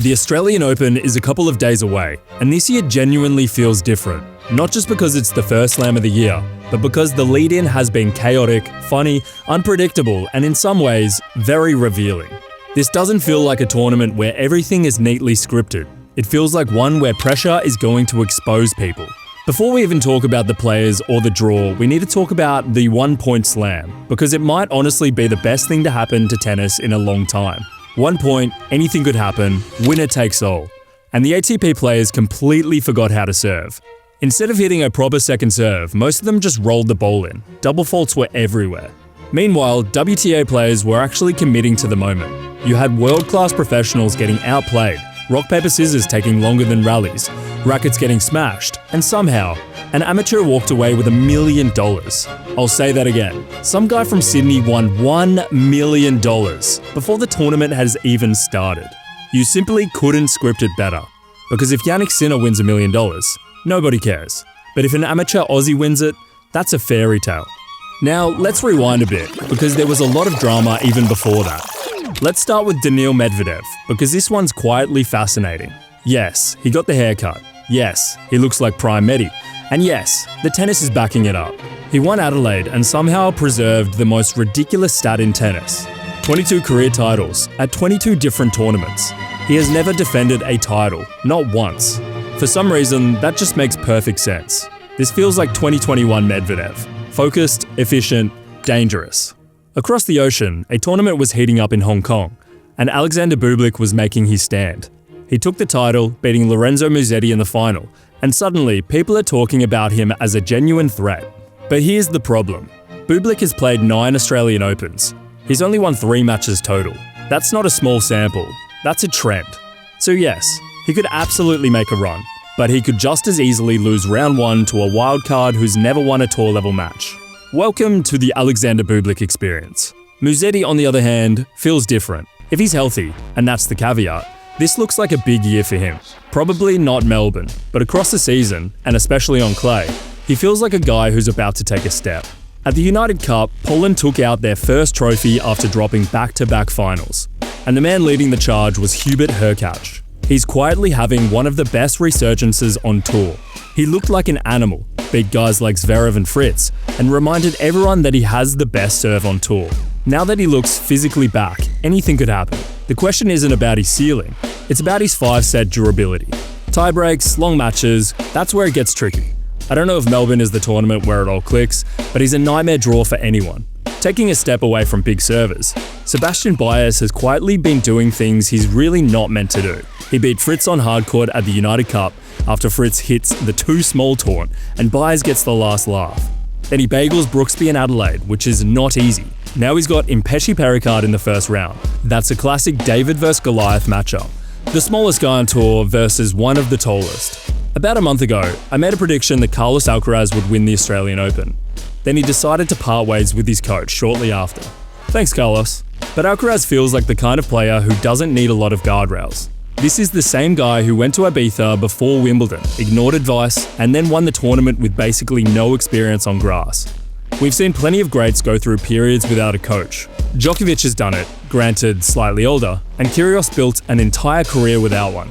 The Australian Open is a couple of days away, and this year genuinely feels different. Not just because it's the first slam of the year, but because the lead-in has been chaotic, funny, unpredictable, and in some ways, very revealing. This doesn't feel like a tournament where everything is neatly scripted. It feels like one where pressure is going to expose people. Before we even talk about the players or the draw, we need to talk about the one-point slam, because it might honestly be the best thing to happen to tennis in a long time. 1 point, anything could happen, winner takes all. And the ATP players completely forgot how to serve. Instead of hitting a proper second serve, most of them just rolled the ball in. Double faults were everywhere. Meanwhile, WTA players were actually committing to the moment. You had world-class professionals getting outplayed, rock, paper, scissors taking longer than rallies, rackets getting smashed, and somehow, an amateur walked away with $1 million. I'll say that again. Some guy from Sydney won $1 million before the tournament has even started. You simply couldn't script it better. Because if Jannik Sinner wins $1 million, nobody cares. But if an amateur Aussie wins it, that's a fairy tale. Now, let's rewind a bit, because there was a lot of drama even before that. Let's start with Daniil Medvedev, because this one's quietly fascinating. Yes, he got the haircut. Yes, he looks like Prime Medi. And yes, the tennis is backing it up. He won Adelaide and somehow preserved the most ridiculous stat in tennis. 22 career titles at 22 different tournaments. He has never defended a title, not once. For some reason, that just makes perfect sense. This feels like 2021 Medvedev. Focused, efficient, dangerous. Across the ocean, a tournament was heating up in Hong Kong, and Alexander Bublik was making his stand. He took the title, beating Lorenzo Musetti in the final, and suddenly people are talking about him as a genuine threat. But here's the problem. Bublik has played 9 Australian Opens. He's only won 3 matches total. That's not a small sample. That's a trend. So yes, he could absolutely make a run, but he could just as easily lose round 1 to a wildcard who's never won a tour level match. Welcome to the Alexander Bublik experience. Musetti, on the other hand, feels different. If he's healthy, and that's the caveat, this looks like a big year for him. Probably not Melbourne, but across the season, and especially on clay, he feels like a guy who's about to take a step. At the United Cup, Poland took out their first trophy after dropping back-to-back finals. And the man leading the charge was Hubert Hurkacz. He's quietly having one of the best resurgences on tour. He looked like an animal, beat guys like Zverev and Fritz, and reminded everyone that he has the best serve on tour. Now that he looks physically back, anything could happen. The question isn't about his ceiling, it's about his 5-set durability. Tie breaks, long matches, that's where it gets tricky. I don't know if Melbourne is the tournament where it all clicks, but he's a nightmare draw for anyone. Taking a step away from big servers, Sebastian Baez has quietly been doing things he's really not meant to do. He beat Fritz on hardcourt at the United Cup after Fritz hits the too small taunt and Baez gets the last laugh. Then he bagels Brooksby in Adelaide, which is not easy. Now he's got Impeshi Pericard in the first round. That's a classic David vs Goliath matchup. The smallest guy on tour versus one of the tallest. About a month ago, I made a prediction that Carlos Alcaraz would win the Australian Open. Then he decided to part ways with his coach shortly after. Thanks, Carlos. But Alcaraz feels like the kind of player who doesn't need a lot of guardrails. This is the same guy who went to Ibiza before Wimbledon, ignored advice, and then won the tournament with basically no experience on grass. We've seen plenty of greats go through periods without a coach. Djokovic has done it, granted slightly older, and Kyrgios built an entire career without one.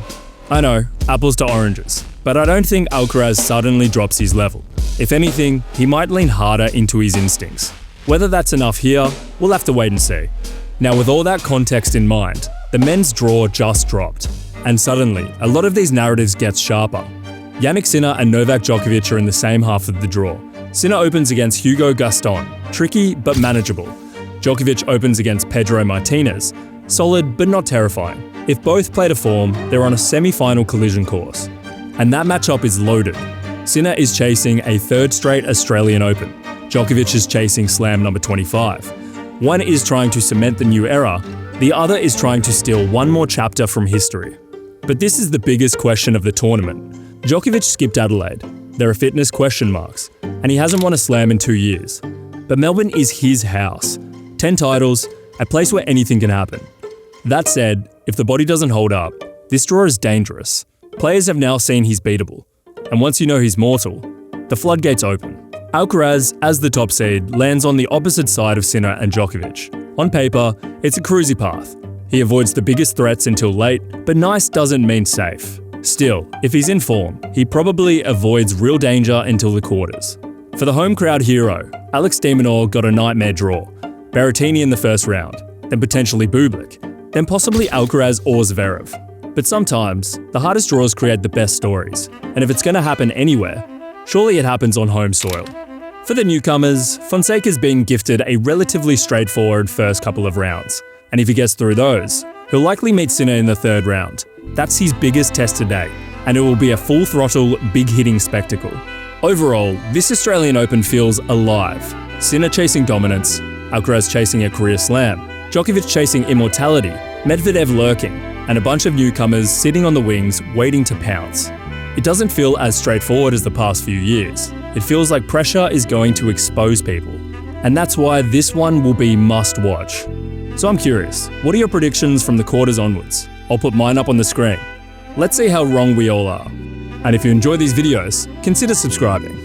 I know, apples to oranges, but I don't think Alcaraz suddenly drops his level. If anything, he might lean harder into his instincts. Whether that's enough here, we'll have to wait and see. Now, with all that context in mind, the men's draw just dropped, and suddenly, a lot of these narratives get sharper. Jannik Sinner and Novak Djokovic are in the same half of the draw. Sinner opens against Hugo Gaston, tricky but manageable. Djokovic opens against Pedro Martinez, solid but not terrifying. If both play to form, they're on a semi-final collision course. And that matchup is loaded. Sinner is chasing a 3rd straight Australian Open. Djokovic is chasing slam number 25. One is trying to cement the new era, the other is trying to steal one more chapter from history. But this is the biggest question of the tournament. Djokovic skipped Adelaide. There are fitness question marks, and he hasn't won a slam in 2 years. But Melbourne is his house. 10 titles, a place where anything can happen. That said, if the body doesn't hold up, this draw is dangerous. Players have now seen he's beatable. And once you know he's mortal, the floodgates open. Alcaraz, as the top seed, lands on the opposite side of Sinner and Djokovic. On paper, it's a cruisy path. He avoids the biggest threats until late, but nice doesn't mean safe. Still, if he's in form, he probably avoids real danger until the quarters. For the home crowd hero, Alex de Minaur got a nightmare draw. Berrettini in the first round, then potentially Bublik, then possibly Alcaraz or Zverev. But sometimes, the hardest draws create the best stories, and if it's going to happen anywhere, surely it happens on home soil. For the newcomers, Fonseca's been gifted a relatively straightforward first couple of rounds, and if he gets through those, he'll likely meet Sinner in the third round. That's his biggest test to date, and it will be a full-throttle, big-hitting spectacle. Overall, this Australian Open feels alive. Sinner chasing dominance, Alcaraz chasing a career slam, Djokovic chasing immortality, Medvedev lurking, and a bunch of newcomers sitting on the wings waiting to pounce. It doesn't feel as straightforward as the past few years. It feels like pressure is going to expose people. And that's why this one will be must-watch. So I'm curious, what are your predictions from the quarters onwards? I'll put mine up on the screen. Let's see how wrong we all are. And if you enjoy these videos, consider subscribing.